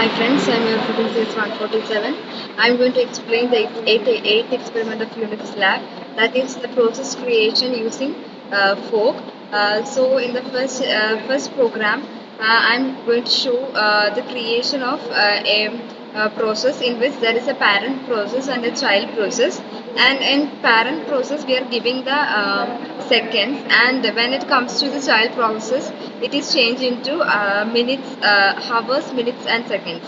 Hi friends, I'm your Photosys 147. I'm going to explain the 8th experiment of Unix lab, that is the process creation using fork. So in the first program, I'm going to show the creation of a process in which there is a parent process and a child process, and in parent process we are giving the seconds, and when it comes to the child process it is changed into minutes, hours, minutes and seconds.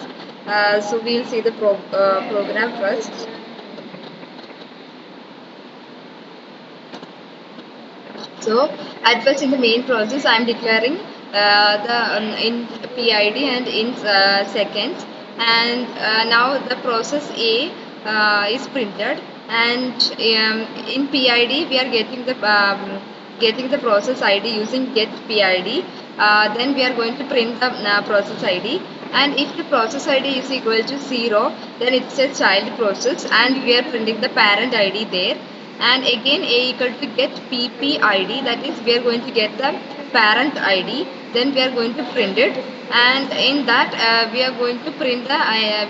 So we'll see the program first. So at first in the main process I am declaring the in PID and in seconds, and now the process A is printed, and in PID we are getting the process ID using get PID. Then we are going to print the process ID, and if the process ID is equal to 0, then it's a child process and we are printing the parent ID there. And again A equal to get PPID, that is we are going to get the parent ID, then we are going to print it, and in that we are going to print the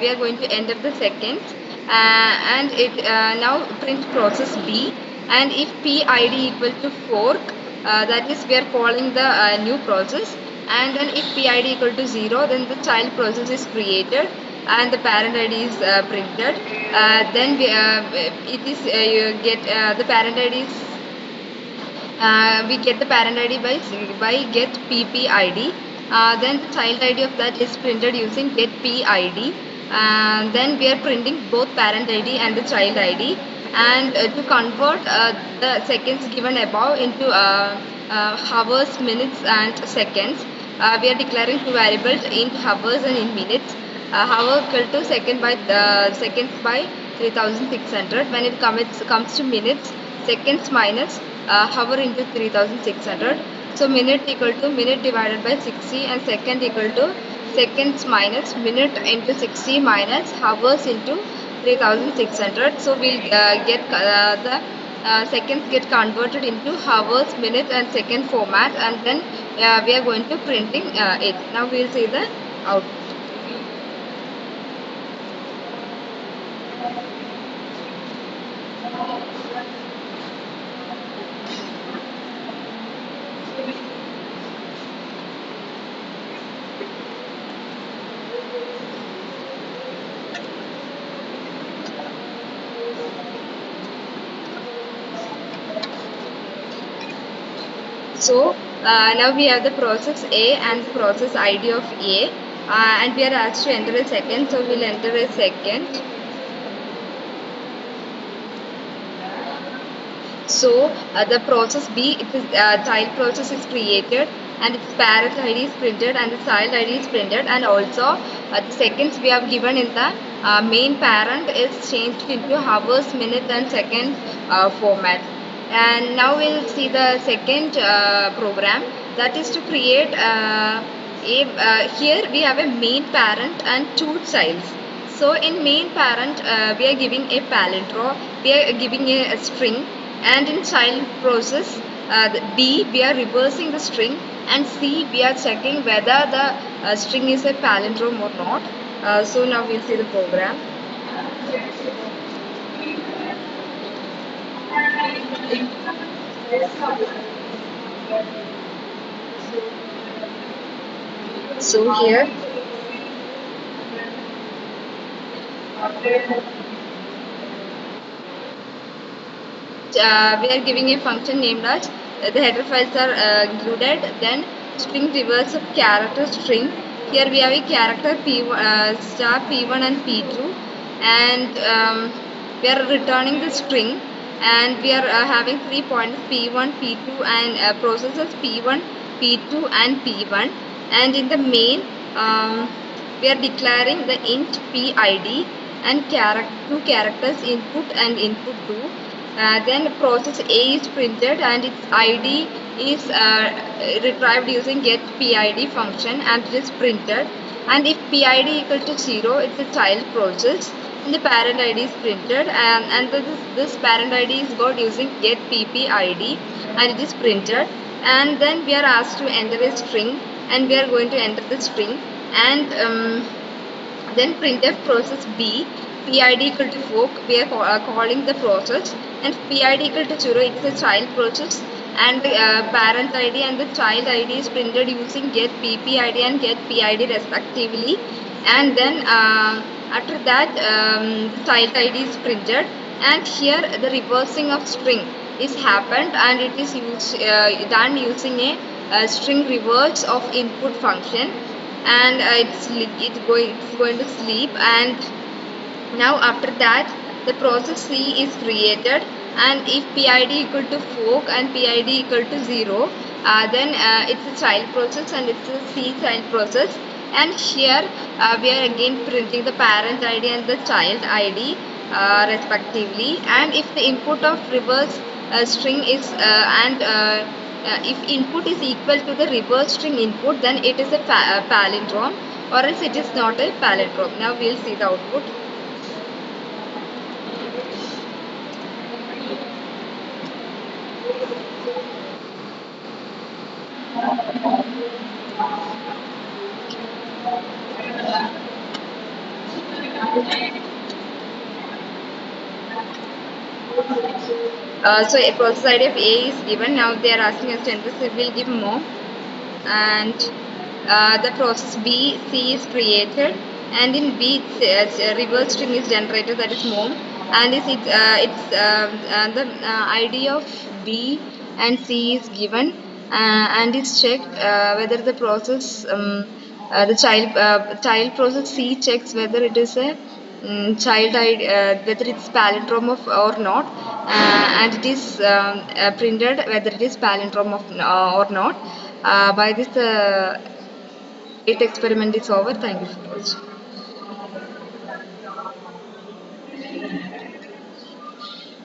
we are going to enter the seconds, and it now print process B, and if PID equal to fork, that is we are calling the new process, and then if PID equal to 0, then the child process is created and the parent ID is printed. Then it is you get the parent ID is we get the parent ID by get PPID. Then the child ID of that is printed using get PID. Then we are printing both parent ID and the child ID. And to convert the seconds given above into hours, minutes and seconds, we are declaring two variables in hours and in minutes. Hour equal to seconds by 3600. When it comes to minutes, seconds minus hour into 3600. So minute equal to minute divided by 60, and second equal to seconds minus minute into 60 minus hours into 3600. So we'll get the seconds get converted into hours, minute and second format, and then we are going to printing it. Now we'll see the output. So now we have the process A and the process ID of A, and we are asked to enter a second, so we'll enter a second. So the process B, it is child process is created, and its parent ID is printed and the child ID is printed, and also the seconds we have given in the main parent is changed into hours, minute and second format. And now we'll see the second program, that is to create here we have a main parent and two childs. So in main parent we are giving a palindrome, we are giving a string, and in child process B we are reversing the string, and C we are checking whether the string is a palindrome or not. So now we'll see the program. So here we are giving a function named as the header files are included, then string reverse of character string. Here we have a character P1 star P1 and P2, and we are returning the string, and we are having 3 points P1, P2 and processes P1, P2 and P1, and in the main we are declaring the int PID and two characters input and input 2. Then process A is printed and its ID is retrieved using get PID function, and it is printed. And if PID equal to 0, it's a child process, and the parent ID is printed, and this parent ID is got using get PPID, and it is printed. And then we are asked to enter a string, and we are going to enter the string, and Then printf process B, PID equal to fork, we are calling the process, and PID equal to 0, it is a child process, and the parent ID and the child ID is printed using get PPID and get PID respectively. And then after that the child ID is printed, and here the reversing of string is happened, and it is done using a string reverse of input function, and it's going to sleep. And now after that the process C is created, and if PID equal to fork and PID equal to 0, then it's a child process and it's a C child process. And here we are again printing the parent ID and the child ID respectively. And if the input of reverse string is if input is equal to the reverse string input, then it is a palindrome, or else it is not a palindrome. Now we'll see the output. So a process ID of A is given. Now they are asking us to enter, so we'll give more. And the process B, C is created, and in B a reverse string is generated, that is mom, and the ID of B and C is given, and is checked whether the process the child process C checks whether it is a child ID, whether it's palindrome of or not, and it is printed whether it is palindrome of or not. By this, 8 experiment is over. Thank you for watching.